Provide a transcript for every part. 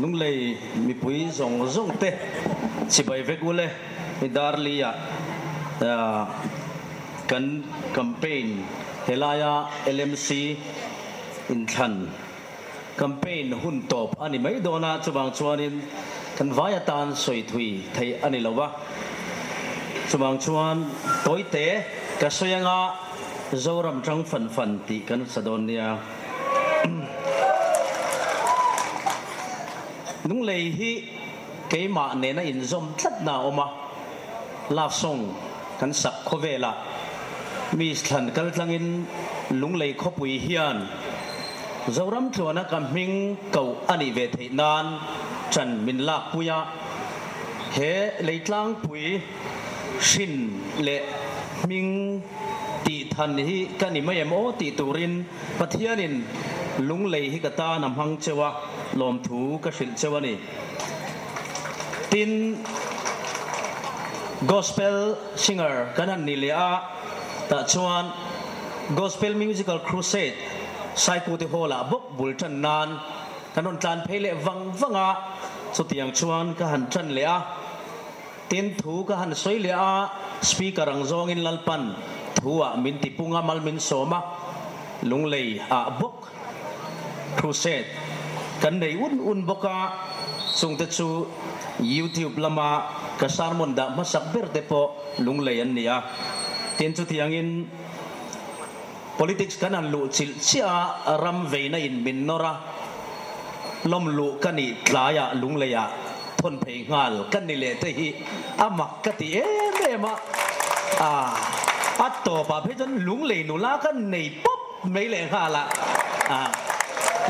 lung lei mi pui zong zong te si bai vek ule mi dar lia kan campaign helaya LMC in than campaign hun top ani mai dona chuwang chuanin kan vaya tan soi thui thei ani lowa chuwang chuan toite ka soyanga zoram tang fan fan ti kan sadon nia nung lei hi keima ne na in zom tlat na oma la song kan sak khovela mi thlan kal tlangin lung lei khopui hian zoram tluana kam hming kau ani ve thei nan chan min lak puya he leitlang pui shin le ming ti than hi kani mai mo ti turin pathianin lung lei hi kata nam hang chewa lom thu ka hril chewani tin gospel singer kanan nilia ta chuan gospel musical crusade saiku te hola bok bultan nan kanon tlan phele wanga so tiang chuan ka han tran le a tin thu ka han soi le a speaker ang zong in lalpan thuwa min ti punga mal min soma lunglei a bok crusade kan nei un boka sung te chu YouTube lama ka sarmon da masak berde po lunglei an nia tin chu tiang in politics kanan lu chil chia ram veina in min nora lom lu kani tlaya lungleya thon phei ngal kani le te hi amak kati ema atto pa phejan lunglei nula kan nei pop mai le hala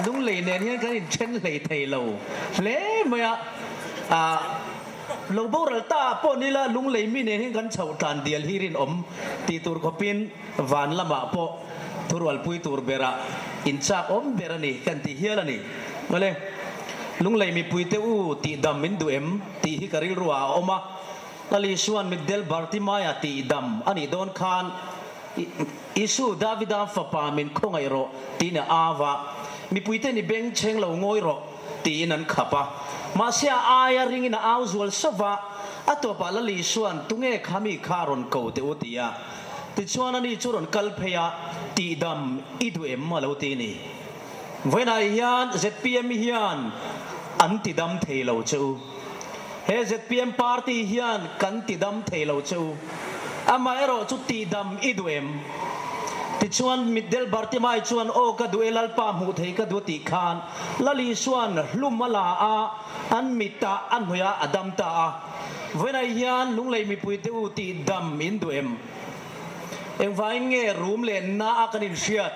lunglei ne hian kan in chen lei thei lo le maya lo boral ta po ni la lunglei mi ne hian kan chau tan dial hirin om ti tur khopin van lama po turwal pui tur bera inchak om berani kan ti hialani male lunglei mi pui te u ti dam min du em ti hi karil ruwa oma lali suan middel bartimaya ti dam ani don khan isu davida fapa min khongai ro ti na awa mi pui te ni beng cheng lo ngoi ro ti nan khapa ma sia aya ring in auzul sova atopa lali suan tunge khami kharon ko te utia ti chuan ani churon kalpheya ti dam idu em malo ti ni voina hian ZPM hian anti dam theilo chu he ZPM party hian kan ti dam theilo chu ama ero chu ti dam idu em ti chuan middel bartimai chuan o ka duelal pa mu thei ka du ti khan lali suan hlumala a an mita an hoya adam ta a voina hian lunglei mi pui te u ti dam in du em em vai nge room le na akanin shiat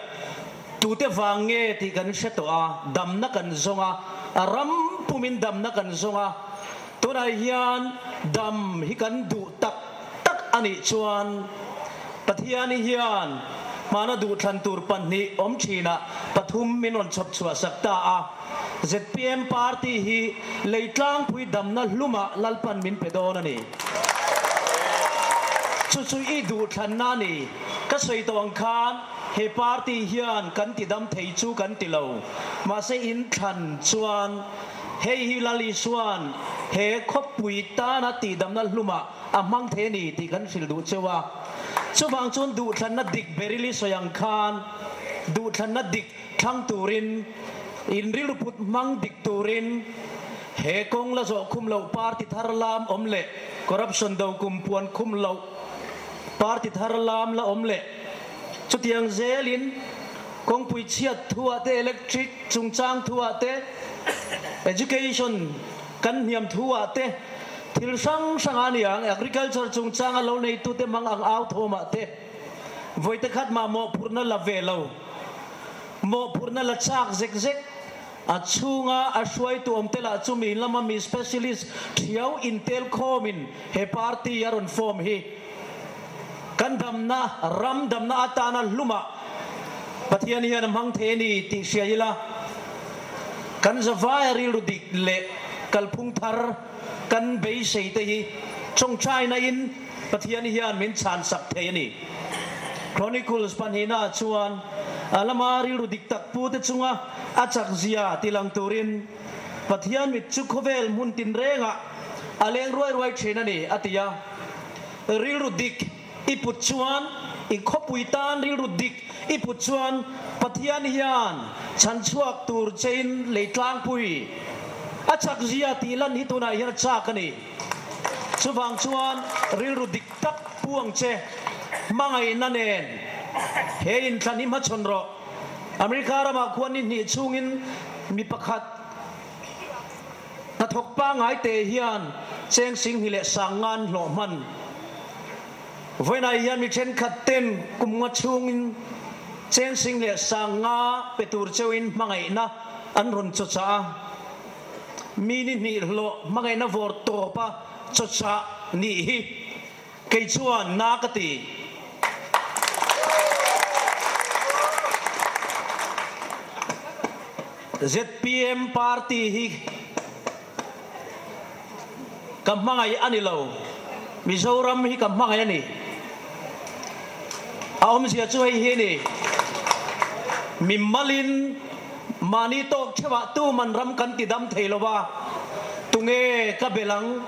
tu te wange ti kan sheto a dam na kan zonga ram pumin dam na kan zonga tuna hian dam hi kan du tak tak ani chuan pathiani hian mana du than tur pan ni om china pathum minon chop chua sakta a ZPM party hi leitlang pui dam na hluma lalpan min pedon ani chu i du than na ni ka soi tawang khan he party hian kan ti dam thei chu kan ti lo ma se in than chuan he hi lali suan he khop pui ta na ti dam na hluma amang the ni ti kan sil du chewa chuwang chun du than na dik berili soyang khan du than na dik thang turin in ril put mang dik turin he kong la zo khum lo party tharlam omle corruption do kum puan khum lo party tharlam la omle chutiang zelin kong pui chiat thua te electric chungchang thua te education kan niam thua te thil sang sang aniang agriculture chungchang alo nei tu te mang ang au thoma te voite khat ma mo purna la velo mo purna la chak zek zek achunga ashwai tu omtela chumi lama mi specialist thiau intel khomin he party yaron form hi kan damna ram damna atana luma pathiani hian mang theni ti siaila kan zawai rilu dik le kalphung thar kan bei sei te hi chong china in pathiani hian min chan sak theini chronicles panhina chuan alamari ru dik tak pu te chunga achak zia tilang turin pathian mit chu khovel mun tin renga aleng ruai thena ni atia ril rudik iput chuan i khopuitan ril rudik iput chuan pathian hian chan chuak tur chain leitlang pui achak zia ti lan hi tuna hian chakani chuwang chuan ril rudik tak puang che mangai nanen he in thanim ha chonro Amerika rama khuanin ni chungin mi pakhat na thok pa ngai te hian cheng sing hi le sangan hlo man voina hian mi chen khatten kumnga chungin cheng sing le sanga petur chewin mangai na an ron cho cha mi ni hlo mangai na vor to pa cho cha ni hi kei chuan na kati ZPM party hi kamangai anilo Mizoram hi kamangai ani aom sia chu hi ni mimmalin mani tok chewa tu man ram kan ti dam theilowa tunge ka belang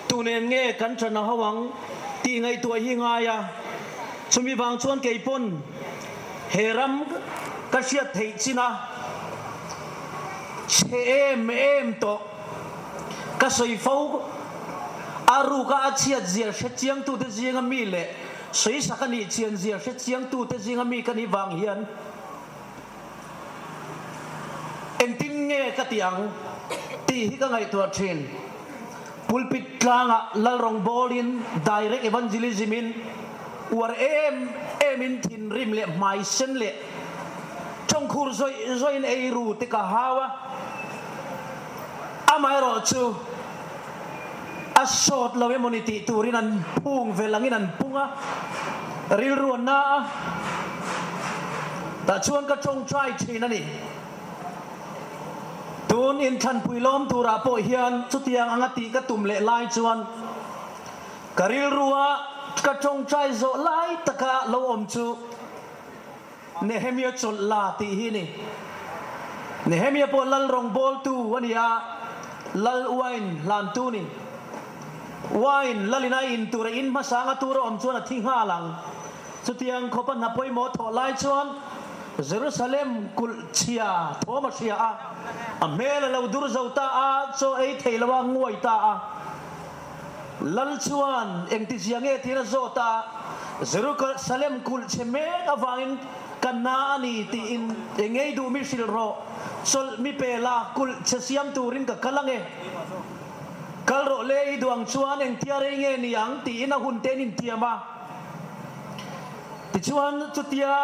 tunen nge kan chana hawang ti ngai tua hi nga ya chumi wang chuan keipon heram ka sia thei china em to ka soi fo aru ka achia zia she chiang tu te zinga mi le soi sakani chian zia she chiang tu te zinga mi kani wang hian en tin nge ka tiang ti hi ka ngai tua thin pulpit tlanga lal rong bolin direct evangelism in war em in thin rim le mai sen le trong khur zoi in ei ru te ka hawa amai ro chu asot lawe moniti turin an pung velangin an punga ril ruan na ta chuan ka chong trai thina ni tun in than puilom tura po hian chutiang angati ka tum le lai chuan karil ruwa ka chong trai zo lai taka lo om chu Nehemia chol la ti hi ni Nehemia po lal rong bol tu wania lal wine lan tu ni wine lalina in tura in masanga tura om chuan a thing ha lang chutiang khopan na poi mo tho lai chuan Jerusalem kul chia thoma chia a mel lo dur zauta a cho ei theilawa nguai ta a lal chuan engti chiange thira zota Jerusalem kul cheme awangin kana ani ti in engei du mi sil ro sol mi pela kul chesiam turin ka kalange kalro le duang chuan eng tiare nge niang ti ina hun tenin tiama ti chuan chutia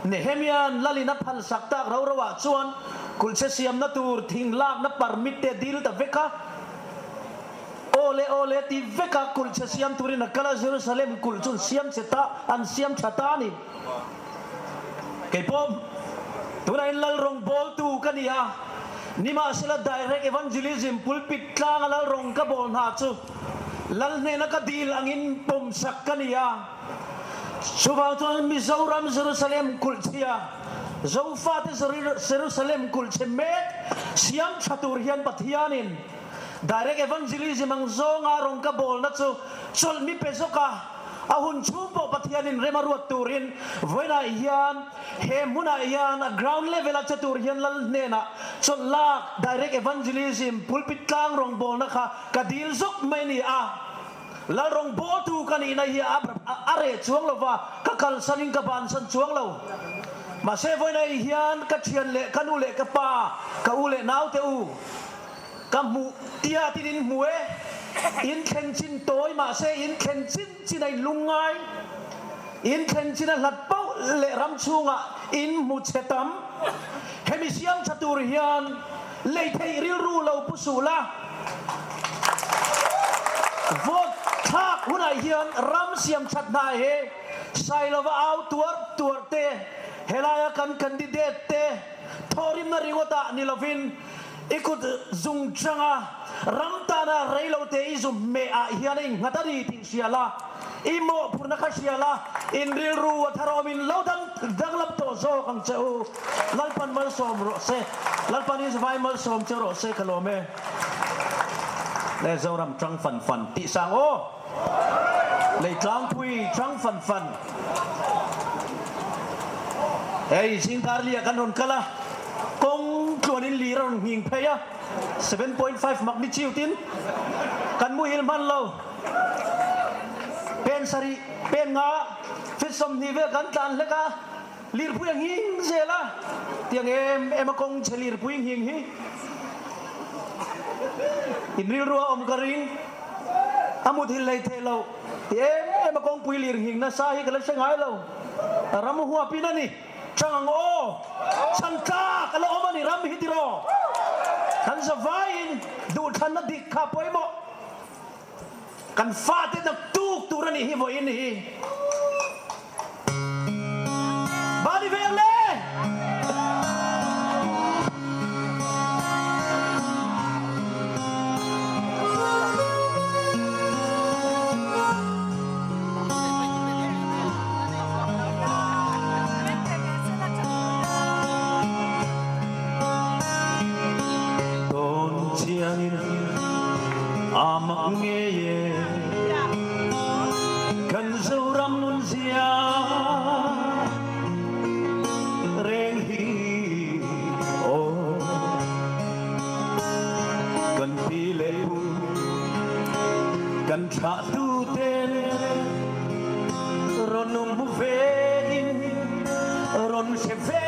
Nehemian lalina phal sakta rawa chuan kul chesiam na tur thing lak na permit te dil ta veka ole ti veka kul chesiam turin na kala Jerusalem kul chun siam cheta an siam chata ni Kepom tunai lal rong bol tu kania nima sila direct evangelism pulpit tlang lal rong ka bol na chu lal ne na ka dil angin pom sak kania suba tu Mizoram Jerusalem kulcia Zofat Jerusalem kulcemet siam chaturian pathianin direct evangelism ang zonga rong ka bol na chu chol mi pesoka ahun chumpo pathianin remaruat turin voina hian he muna hian a ground level at turian lal nena so la direct evangelism pulpit tlang rong bol na kha kadil zuk mai ni a la rong bol tu kani na hi are chuang lo wa ka kal saning ka ban san chuang lo ma se voina hian ka thian le kanu le ka pa ka ule nau te u ka mu tia tin mue in khen chin toy ma se in khen chin chinai lungai in khen chin lat pau le ram chunga in mu chetam hemisiam chatur hian le thei ril ru lo pusula vot thak hunai hian ram siam chat na he sailova out tuar te helaya kan candidate te thorim na ringota nilovin ikut zung changa ramtana reilo te izum me a hianing ngatari ti siala imo purnaka siala inril ru tharomin laudan danglap to zo kang cheu lalpan mal som ro se lalpan is vai mal som chero se kalome le zoram chang fan fan ti sang o le tlang pui chang fan fan ei sing tarlia kanon kala kong tuanin lirang hing paya 7.5 magnitude tin kan mu hilman lo pen sari pen nga fit som ni ve kan tan leka lir puyang hing zela tiang em kong chelir puyang hing hi inril ruwa om karing amut hilai thelo em kong puy lir hing na sahi kala sengai lo ramu huwa pinani chang o chanta kala omani ram hitiro kan savain du than na dik kha poimo kan fate na tuk turani hi mo in hi bani verle amak ngeye kan zoram nun sia reng hi o kan pile kan tha tu ten ronum bu vein ron se ve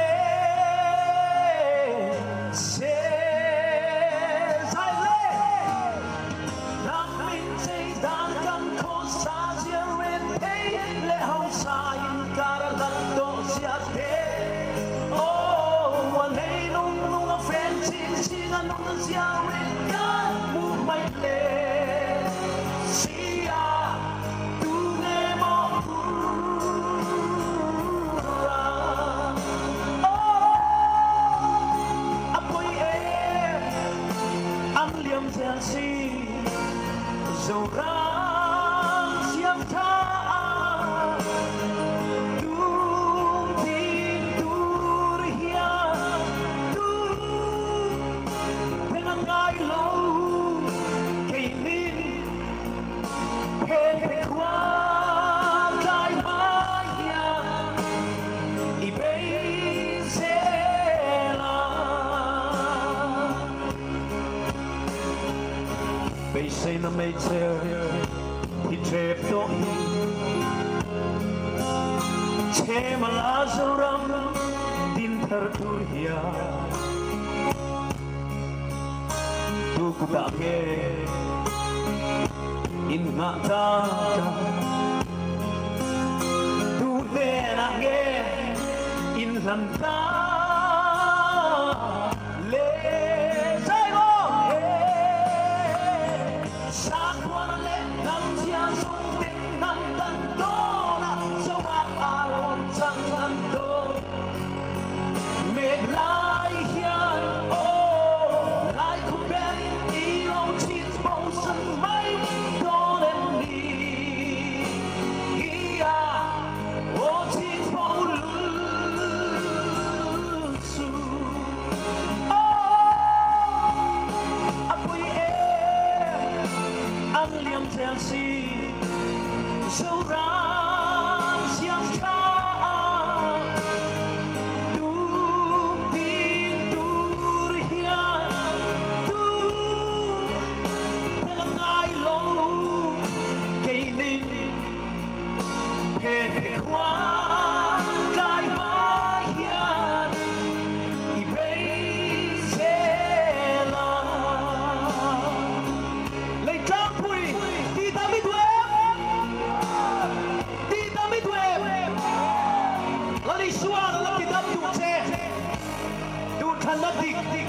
say na may tell he trep to che malazuram din tertulia tu kutake in mata tu denage in lanta le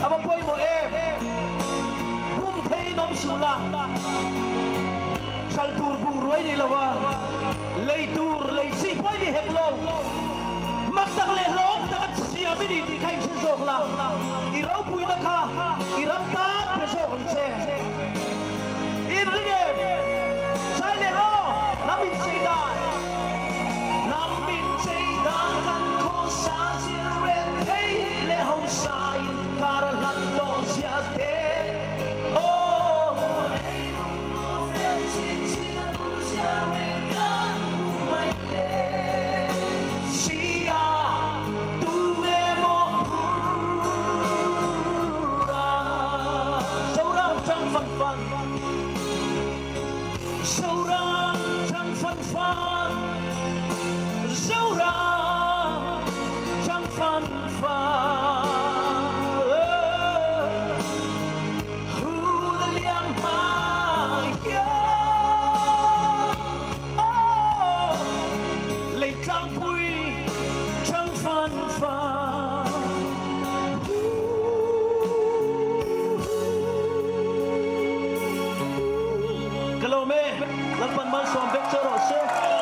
apa poin mo hum thei nom sula sal tur bung ruai ni lawa lei tur lei si poin ni heklo mak tak le lok tak sia mi ni kai se sok la irau pui na kha ira sâu ra chẳng phân pha sâu ra chẳng phân pha Kalome, lakpan mal som vector ose.